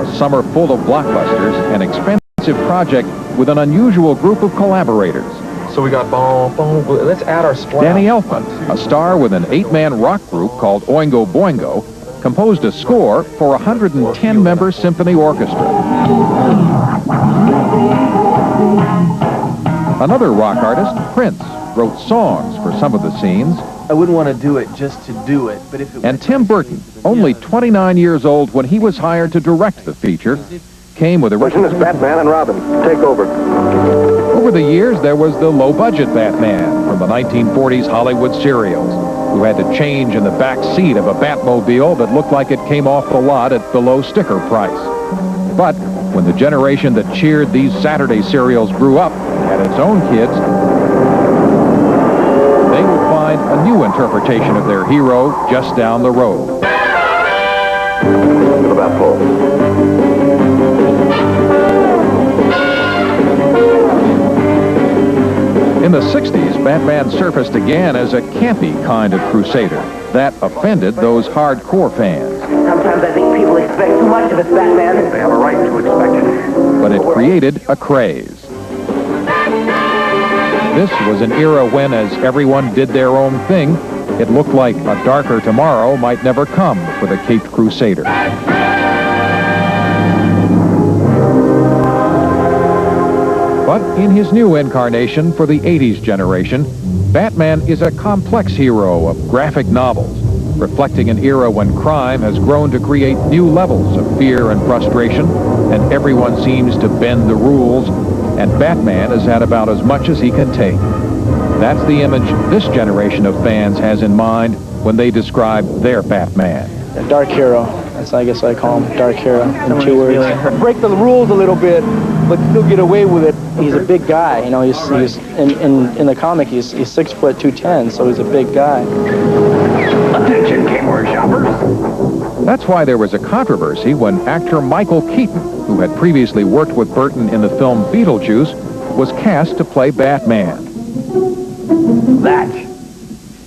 A summer full of blockbusters, an expensive project with an unusual group of collaborators. So we got boom, boom, boom. Let's add our splash. Danny Elfman, a star with an 8-man rock group called Oingo Boingo, composed a score for a 110-member symphony orchestra. Another rock artist, Prince, wrote songs for some of the scenes. I wouldn't want to do it just to do it, but if it... And Tim Burton, only 29 years old when he was hired to direct the feature, came with a... Listen, it's Batman and Robin. Take over. Over the years, there was the low-budget Batman from the 1940s Hollywood serials, who had to change in the back seat of a Batmobile that looked like it came off the lot at below sticker price. But when the generation that cheered these Saturday serials grew up and had its own kids, they would find a new interpretation of their hero just down the road. What about Paul? In the 60s, Batman surfaced again as a campy kind of crusader that offended those hardcore fans. Sometimes I think people expect too much of us, Batman. They have a right to expect it. But it created a craze. This was an era when, as everyone did their own thing, it looked like a darker tomorrow might never come for the Caped Crusader. But in his new incarnation for the 80s generation, Batman is a complex hero of graphic novels, reflecting an era when crime has grown to create new levels of fear and frustration, and everyone seems to bend the rules, and Batman has had about as much as he can take. That's the image this generation of fans has in mind when they describe their Batman. A dark hero. That's, I guess I call him dark hero in 2 words. Break the rules a little bit, but still get away with it. He's a big guy, you know. He's in the comic. He's 6 foot 210, so he's a big guy. Attention, Kmart shoppers. That's why there was a controversy when actor Michael Keaton, who had previously worked with Burton in the film Beetlejuice, was cast to play Batman. That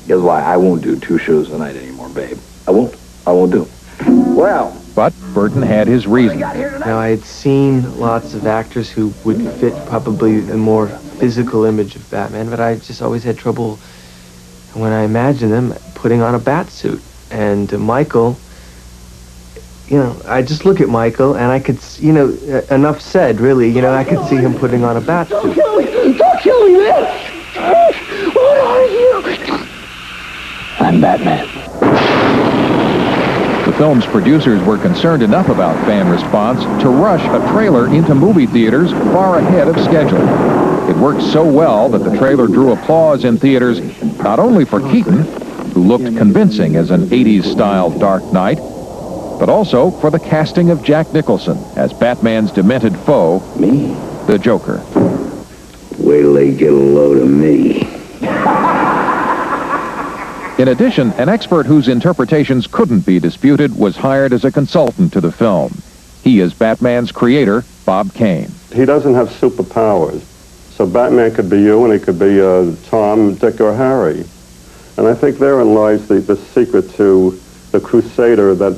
is why I won't do 2 shows a night anymore, babe. I won't do. Well. But Burton had his reasons. Now, I had seen lots of actors who would fit probably a more physical image of Batman, but I just always had trouble, when I imagined them, putting on a bat suit. And Michael, you know, I just look at Michael, and I could, you know, enough said, really. You know, I could see him putting on a bat suit. Don't kill me, man! What are you? I'm Batman. The film's producers were concerned enough about fan response to rush a trailer into movie theaters far ahead of schedule. It worked so well that the trailer drew applause in theaters not only for Keaton, who looked convincing as an 80s-style Dark Knight, but also for the casting of Jack Nicholson as Batman's demented foe, Me? the Joker. Wait till they get a load of me. In addition, an expert whose interpretations couldn't be disputed was hired as a consultant to the film. He is Batman's creator, Bob Kane. He doesn't have superpowers, so Batman could be you, and he could be Tom, Dick, or Harry. And I think therein lies the secret to the Crusader that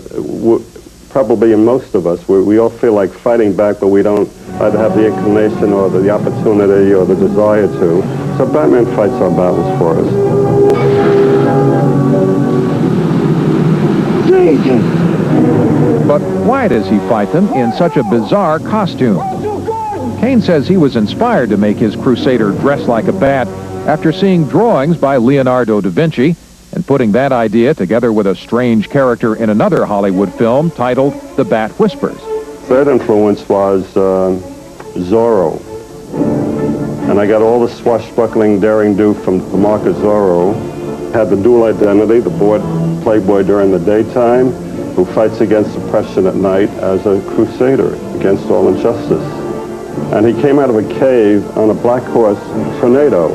probably in most of us, we all feel like fighting back, but we don't either have the inclination or the opportunity or the desire to. So Batman fights our battles for us. But why does he fight them in such a bizarre costume? Kane says he was inspired to make his Crusader dress like a bat after seeing drawings by Leonardo da Vinci and putting that idea together with a strange character in another Hollywood film titled The Bat Whispers. Third influence was Zorro. And I got all the swashbuckling daring-do from the mark of Zorro. Had the dual identity, the bored playboy during the daytime, who fights against oppression at night as a crusader against all injustice. And he came out of a cave on a black horse, Tornado.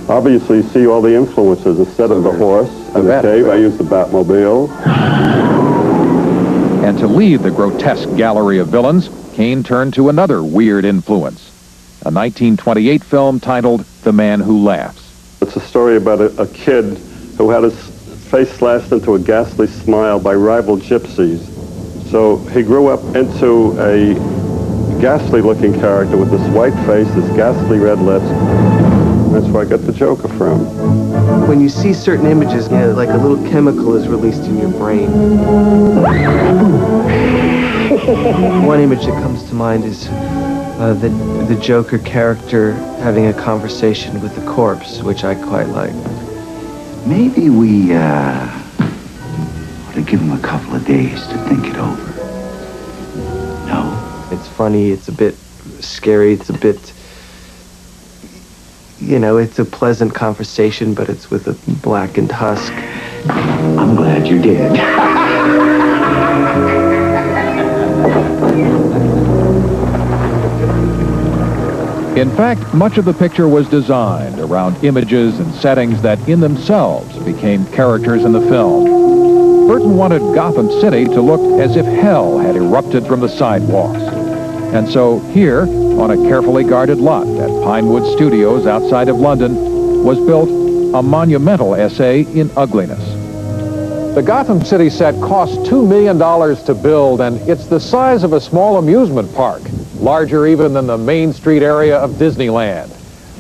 Obviously, you see all the influences. Instead of the horse and the cave, I used the Batmobile. And to lead the grotesque gallery of villains, Kane turned to another weird influence, a 1928 film titled The Man Who Laughs. It's a story about a kid who had his face slashed into a ghastly smile by rival gypsies. So he grew up into a ghastly-looking character with this white face, this ghastly red lips. That's where I got the Joker from. When you see certain images, like a little chemical is released in your brain. One image that comes to mind is the Joker character having a conversation with the corpse, which I quite like. Maybe we ought to give him a couple of days to think it over. No? It's funny, it's a bit scary, it's a bit... it's a pleasant conversation, but it's with a blackened husk. I'm glad you did. In fact, much of the picture was designed around images and settings that in themselves became characters in the film. Burton wanted Gotham City to look as if hell had erupted from the sidewalks. And so here, on a carefully guarded lot at Pinewood Studios outside of London, was built a monumental essay in ugliness. The Gotham City set cost $2 million to build, and it's the size of a small amusement park, larger even than the Main Street area of Disneyland.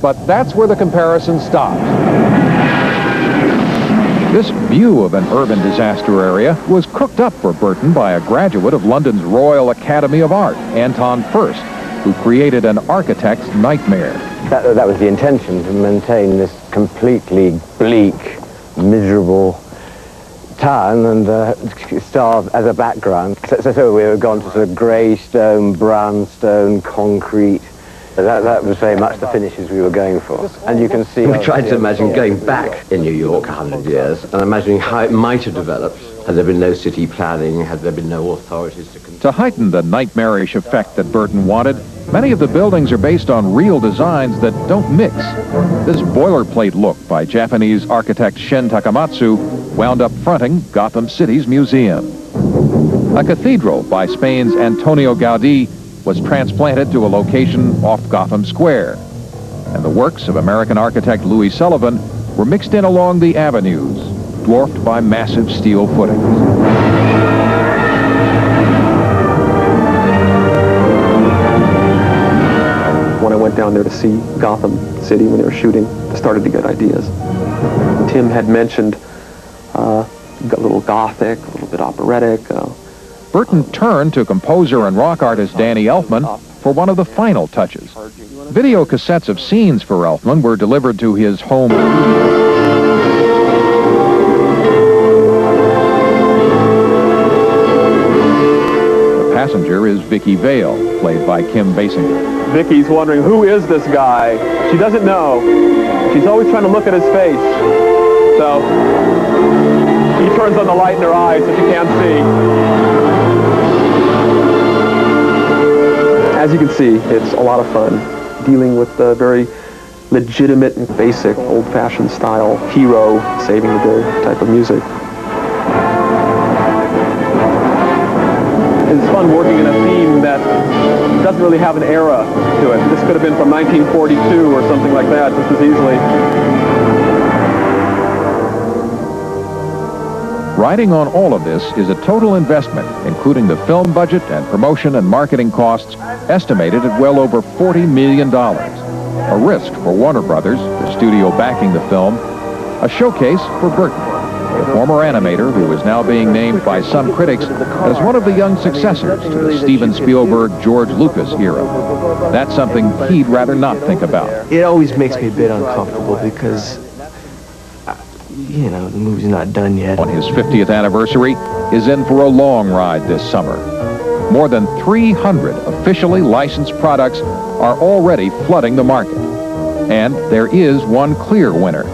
But that's where the comparison stops. This view of an urban disaster area was cooked up for Burton by a graduate of London's Royal Academy of Art, Anton Furst, who created an architect's nightmare. That was the intention, to maintain this completely bleak, miserable town and starve as a background. So we were gone to sort of grey stone, brownstone, concrete. That was very much the finishes we were going for. And you can see... We tried to imagine going back in New York 100 years and imagining how it might have developed had there been no city planning, had there been no authorities to... To heighten the nightmarish effect that Burton wanted, many of the buildings are based on real designs that don't mix. This boilerplate look by Japanese architect Shin Takamatsu wound up fronting Gotham City's museum. A cathedral by Spain's Antonio Gaudí was transplanted to a location off Gotham Square, and the works of American architect Louis Sullivan were mixed in along the avenues, dwarfed by massive steel footings. When I went down there to see Gotham City when they were shooting, I started to get ideas. Tim had mentioned a little gothic, a little bit operatic. Burton turned to composer and rock artist Danny Elfman for one of the final touches. Video cassettes of scenes for Elfman were delivered to his home studio. The passenger is Vicki Vale, played by Kim Basinger. Vicki's wondering, who is this guy? She doesn't know. She's always trying to look at his face. So he turns on the light in her eyes so she can't see. As you can see, it's a lot of fun dealing with the very legitimate and basic old-fashioned style hero saving the day type of music. It's fun working in a theme that doesn't really have an era to it. This could have been from 1942 or something like that just as easily. Riding on all of this is a total investment, including the film budget and promotion and marketing costs, estimated at well over $40 million. A risk for Warner Brothers, the studio backing the film, a showcase for Burton, the former animator who is now being named by some critics as one of the young successors to the Steven Spielberg, George Lucas era. That's something he'd rather not think about. It always makes me a bit uncomfortable because, the movie's not done yet. On his 50th anniversary, is in for a long ride this summer. More than 300 officially licensed products are already flooding the market. And there is one clear winner.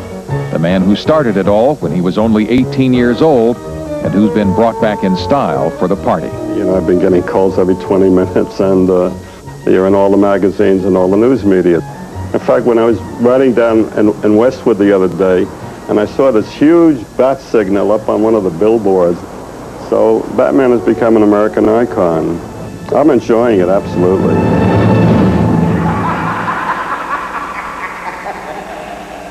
The man who started it all when he was only 18 years old and who's been brought back in style for the party. I've been getting calls every 20 minutes, and you're in all the magazines and all the news media. In fact, when I was riding down in Westwood the other day, and I saw this huge bat signal up on one of the billboards. So Batman has become an American icon. I'm enjoying it, absolutely.